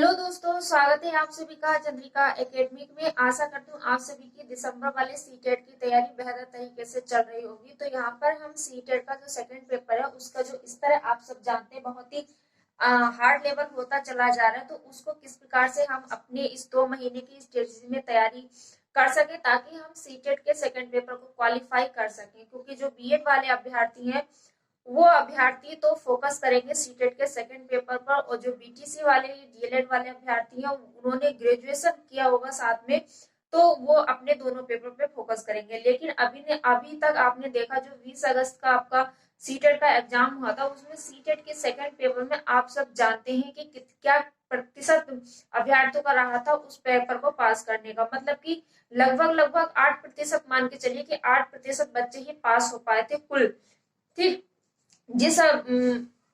Hello दोस्तों, स्वागत है आप सभी का चंद्रिका एकेडमिक में। आशा करती हूँ आप सभी की दिसंबर वाले सीटेट की तैयारी बेहतर तरीके से चल रही होगी। तो यहाँ पर हम सीटेट का जो सेकंड पेपर है उसका जो स्तर है आप सब जानते हैं, बहुत ही हार्ड लेवल होता चला जा रहा है। तो उसको किस प्रकार से हम अपने इस 2 महीने की स्ट्रेटजी में तैयारी कर सके ताकि हम सीटेट के सेकंड पेपर को क्वालिफाई कर सकें, क्योंकि जो बीएड वाले अभ्यर्थी हैं वो अभ्यर्थी तो फोकस करेंगे सीटेट के सेकंड पेपर पर, और जो बीटीसी वाले डीएलएड वाले अभ्यर्थी हैं उन्होंने ग्रेजुएशन किया होगा साथ में, तो वो अपने दोनों पेपर पे फोकस करेंगे। लेकिन अभी तक आपने देखा जो 20 अगस्त का आपका सीटेट का एग्जाम हुआ था, उसमें सीटेट के सेकंड पेपर में आप सब जानते हैं कि क्या प्रतिशत अभ्यर्थियों का रहा था उस पेपर को पास करने का। मतलब कि लगभग लगभग 8% मान के चलिए कि 8% बच्चे ही पास हो पाए थे कुल। ठीक, जिस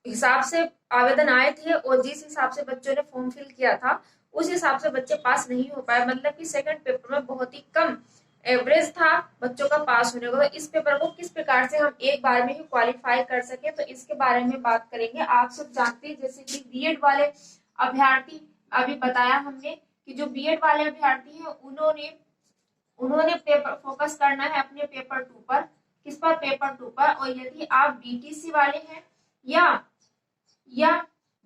हिसाब से आवेदन आए थे और जिस हिसाब से बच्चों ने फॉर्म फिल किया था उस हिसाब से बच्चे पास नहीं हो पाए। मतलब कि सेकंड पेपर में बहुत ही कम एवरेज था बच्चों का पास होने का। तो इस पेपर को किस प्रकार से हम एक बार में ही क्वालिफाई कर सके, तो इसके बारे में बात करेंगे। आप सब जानते हैं जैसे कि बीएड वाले अभ्यर्थी, अभी बताया हमने कि जो बीएड वाले अभ्यर्थी हैं उन्होंने पेपर फोकस करना है अपने पेपर 2 पर। किस पर? पेपर 2 पर। और यदि आप बीटीसी वाले हैं या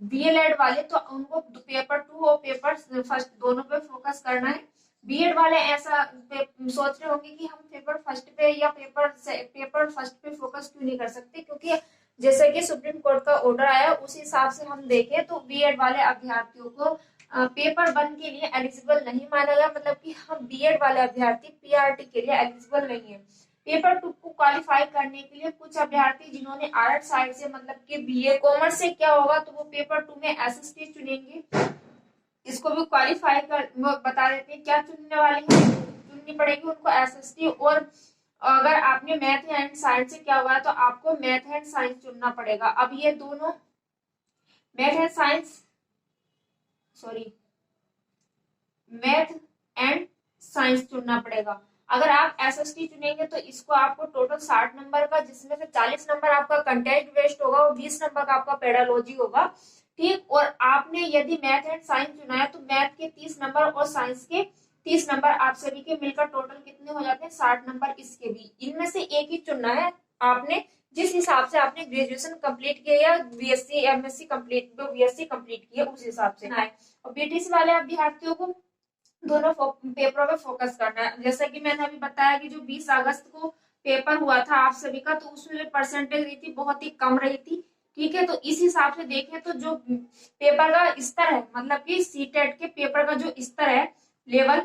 बीएलएड वाले तो उनको पेपर 2 और पेपर फर्स्ट दोनों पे फोकस करना है। बीएड वाले ऐसा सोच रहे होंगे कि हम पेपर फर्स्ट पे या पेपर फर्स्ट पे फोकस क्यों नहीं कर सकते, क्योंकि जैसे कि सुप्रीम कोर्ट का ऑर्डर आया उस हिसाब से हम देखें तो बीएड वाले अभ्यर्थियों को पेपर 1 के लिए एलिजिबल नहीं माना गया। मतलब कि हम बीएड वाले अभ्यर्थी पीआरटी के लिए एलिजिबल नहीं है। पेपर 2 को क्वालिफाई करने के लिए कुछ अभ्यर्थी जिन्होंने आर्ट साइड से, मतलब कि बीए कॉमर्स से क्या होगा तो वो पेपर 2 में एसएसटी चुनेंगे। इसको भी क्वालिफाई कर बता देते हैं क्या चुनने वाले हैं। चुननी पड़ेगी उनको एसएसटी। और अगर आपने मैथ एंड साइंस से क्या हुआ है तो आपको मैथ एंड साइंस चुनना पड़ेगा। अब ये दोनों मैथ एंड साइंस चुनना पड़ेगा। अगर आप एसएसटी चुनेंगे तो इसको आपको टोटल 60 नंबर का, जिसमें से 40 नंबर आपका कंटेंट बेस्ड होगा और 20 नंबर का आपका पेडालॉजी होगा। ठीक, और आपने यदि मैथ एंड साइंस चुना है तो मैथ के 30 नंबर और साइंस के 30 नंबर आप सभी के मिलकर टोटल कितने हो जाते हैं? 60 नंबर। इसके भी इनमें से एक ही चुनना है आपने, जिस हिसाब से आपने ग्रेजुएशन कंप्लीट किया या BSc MSc complete BSc complete किया उस हिसाब से। और बीटीसी वाले अभ्यर्थियों को दोनों पेपरों पे फोकस करना है। जैसा कि मैंने अभी बताया कि जो 20 अगस्त को पेपर हुआ था आप सभी का, तो उसमें जो परसेंटेज रही थी बहुत ही कम रही थी। ठीक है, तो इस हिसाब से देखें तो जो पेपर का स्तर है, मतलब कि सीटेट के पेपर का जो स्तर है, लेवल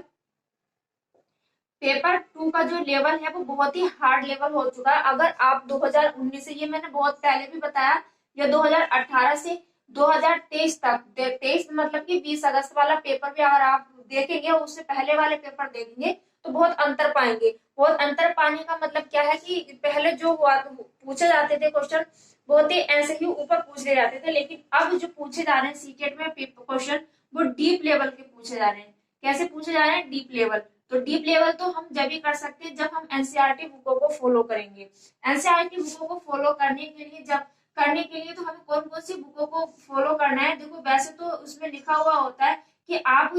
पेपर 2 का जो लेवल है वो बहुत ही हार्ड लेवल हो चुका है। अगर आप 2019 से, ये मैंने बहुत पहले भी बताया, या 2018 से 2023 तक, 23 मतलब कि 20 अगस्त वाला पेपर भी अगर आप देखेंगे और उससे पहले वाले पेपर देखेंगे तो बहुत अंतर पाएंगे। बहुत अंतर पाने का मतलब क्या है कि पहले जो हुआ पूछे जाते थे क्वेश्चन बहुत ही ऐसे ही ऊपर पूछ ले जाते थे, लेकिन अब जो पूछे जा रहे हैं सीटेट में क्वेश्चन वो डीप लेवल के पूछे जा रहे हैं। कैसे पूछे जा रहे हैं? Deep level. तो डीप लेवल तो हम जब भी कर सकते हैं जब हम एनसीईआरटी बुकों को फॉलो करेंगे। एनसीईआरटी बुकों को फॉलो करने के लिए तो हमें कौन कौन सी बुकों को फॉलो करना है? देखो, वैसे तो उसमें लिखा हुआ होता है कि आप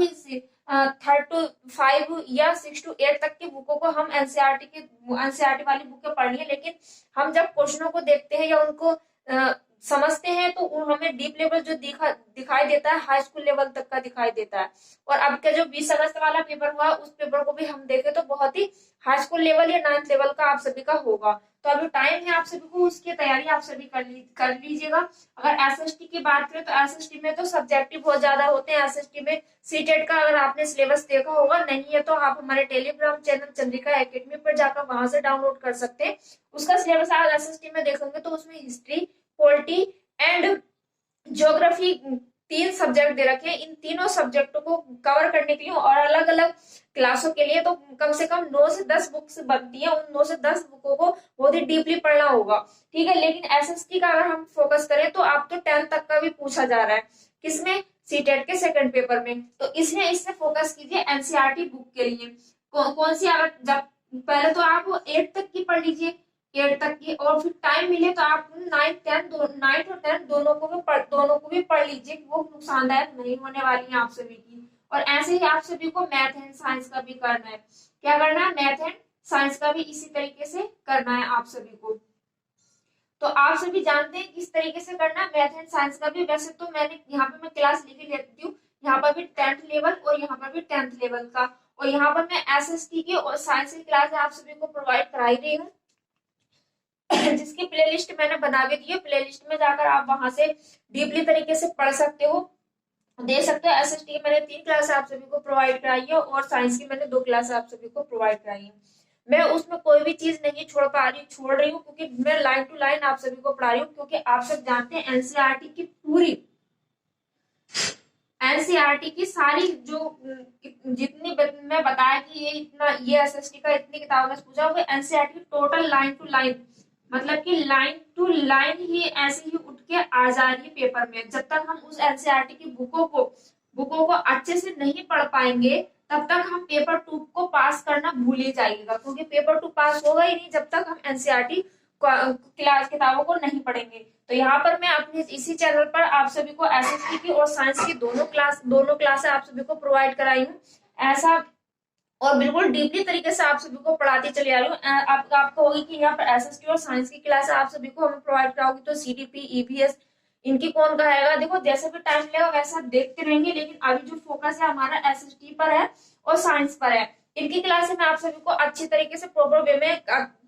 3rd to 5 या 6 to 8 तक की बुकों को हम एनसीईआरटी वाली बुकें पढ़नी है। लेकिन हम जब क्वेश्चनों को देखते हैं या उनको समझते हैं तो हमें डीप लेवल जो दिखाई देता है हाई स्कूल लेवल तक का दिखाई देता है। और अब का जो 20 अगस्त वाला पेपर हुआ उस पेपर को भी हम देखें तो बहुत ही हाई स्कूल लेवल या 9th लेवल का आप सभी का होगा। तो अभी टाइम है आप सभी को, उसकी तैयारी आप सभी कर लीजिएगा। अगर एसएसटी की बात करें तो एसएसटी में तो सब्जेक्टिव बहुत ज्यादा होते हैं। एसएसटी में सीटेट का अगर आपने सिलेबस देखा होगा, नहीं है तो आप हमारे टेलीग्राम चैनल चंद्रिका एकेडमी पर जाकर वहां से डाउनलोड कर सकते हैं। उसका सिलेबस आप एसएसटी में देखेंगे तो उसमें history, polity and geography 3 subject दे रखे हैं। इन तीनों सब्जेक्टों को कवर करने के लिए और अलग अलग क्लासों के लिए तो कम से कम 9 से 10 बुक्स बनती है। उन 9 से 10 बुकों को बहुत ही डीपली पढ़ना होगा। ठीक है, लेकिन एसएसटी का अगर हम फोकस करें तो आप तो 10 तक का भी पूछा जा रहा है। किसमें? सीटेट के सेकंड पेपर में। तो इसलिए इससे फोकस कीजिए एनसीईआरटी बुक के लिए। कौन सी? अगर जब पहले तो आप 8 तक की पढ़ लीजिए, 8 तक की, और फिर टाइम मिले तो आप 9 और 10 दोनों को भी पढ़ लीजिए कि वो नुकसानदायक नहीं होने वाली है आप सभी की। और ऐसे ही आप सभी को मैथ एंड साइंस का भी करना है। क्या करना है? मैथ एंड साइंस का भी इसी तरीके से करना है आप सभी को। तो आप सभी जानते हैं किस तरीके से करना है मैथ एंड साइंस का भी। वैसे तो मैंने यहाँ पे मैं क्लास लिख लेती हूँ, यहाँ पर भी 10th लेवल और यहाँ पर भी 10th लेवल का, और यहाँ पर मैं एसएसटी की और साइंस की क्लास आप सभी को प्रोवाइड कराई रही हूँ, जिसकी प्लेलिस्ट मैंने बना भी दी है। प्लेलिस्ट में जाकर आप वहां से डीपली तरीके से पढ़ सकते हो, दे सकते हो। एसएसटी की मैंने 3 क्लास आप सभी को प्रोवाइड कराई है और साइंस की मैंने 2 क्लास आप सभी को प्रोवाइड कराई है। मैं उसमें कोई भी चीज नहीं छोड़ रही हूँ, क्योंकि मैं लाइन टू लाइन आप सभी को पढ़ा रही हूँ, क्योंकि आप सब जानते हैं एनसीईआरटी की सारी जो जितनी मैं बताया कि ये एसएसटी का इतनी किताबों में पूछा, वो NCERT total line to line, मतलब कि लाइन टू लाइन ही ऐसे ही उठ के आ जा रही है पेपर में। जब तक हम उस एनसीईआरटी की बुकों को अच्छे से नहीं पढ़ पाएंगे, तब तक हम पेपर 2 को पास करना भूल ही जाइएगा, क्योंकि पेपर 2 पास होगा ही नहीं जब तक हम एनसीईआरटी क्लास किताबों को नहीं पढ़ेंगे। तो यहाँ पर मैं अपने इसी चैनल पर आप सभी को एसएसटी की और साइंस की दोनों क्लास आप सभी को प्रोवाइड कराई हूँ ऐसा, और बिल्कुल डीपली तरीके से आप सभी को पढ़ाती चली आ रही हूँ। आपको होगी कि यहाँ पर एसएसटी और साइंस की क्लास आप सभी को हमें प्रोवाइड कराओगी, तो सीडीपी ईवीएस इनकी कौन कहेगा। देखो जैसे भी टाइम लगेगा वैसा देखते रहेंगे, लेकिन अभी जो फोकस है हमारा एसएसटी पर है और साइंस पर है। इनकी क्लास में आप सभी को अच्छी तरीके से प्रॉपर वे में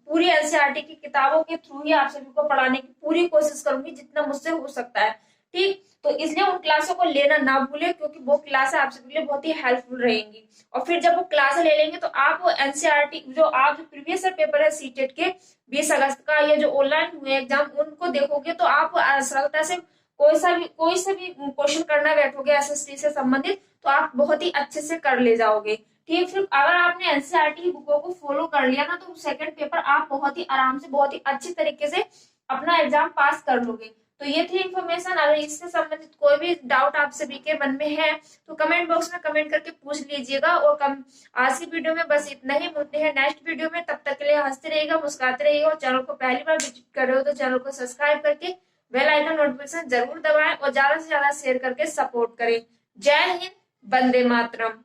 पूरी एनसीईआरटी की किताबों के थ्रू ही आप सभी को पढ़ाने की पूरी कोशिश करूंगी जितना मुझसे हो सकता है। ठीक, तो इसलिए उन क्लासों को लेना ना भूले, क्योंकि वो क्लास आप सभी के लिए बहुत ही हेल्पफुल रहेंगी। और फिर जब वो क्लास ले लेंगे तो आप एनसीईआरटी जो आप जो प्रीवियस पेपर है सीटेट के 20 अगस्त का, या जो ऑनलाइन हुए एग्जाम उनको देखोगे तो आप सरलता से कोई सा भी क्वेश्चन करना बैठोगे एसएसटी से संबंधित, तो आप बहुत ही अच्छे से कर ले जाओगे। ठीक, फिर अगर आपने एनसीईआरटी की बुकों को फॉलो कर लिया ना, तो सेकंड पेपर आप बहुत ही आराम से बहुत ही अच्छी तरीके से अपना एग्जाम पास कर लोगे। तो ये थी इन्फॉर्मेशन। अगर इससे संबंधित कोई भी डाउट आप सभी के मन में है तो कमेंट बॉक्स में कमेंट करके पूछ लीजिएगा। और आज की वीडियो में बस इतना ही, मिलते हैं नेक्स्ट वीडियो में। तब तक के लिए हंसते रहिएगा, मुस्कुराते रहिएगा, और चैनल को पहली बार विजिट कर रहे हो तो चैनल को सब्सक्राइब करके बेल आइकन नोटिफिकेशन जरूर दबाएं और ज्यादा से ज्यादा शेयर करके सपोर्ट करें। जय हिंद, वंदे मातरम।